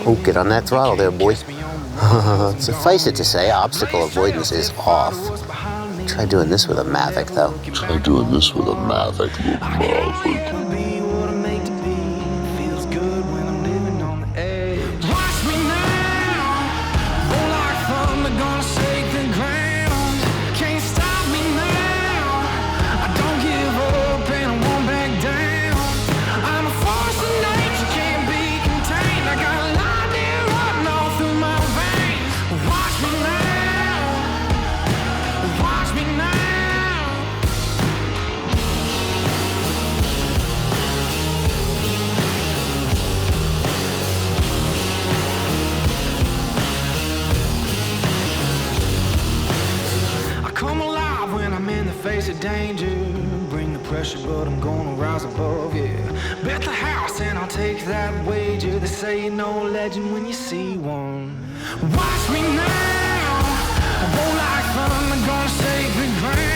Oh, get on that throttle there, boy. Suffice it to say, obstacle avoidance is off. Try doing this with a Mavic, though. Try doing this with a Mavic, little Mavic. Face of danger, bring the pressure, but I'm gonna rise above, yeah. Bet the house and I'll take that wager. They say you know a legend when you see one. Watch me now, I won't like thunder, gonna shake the ground.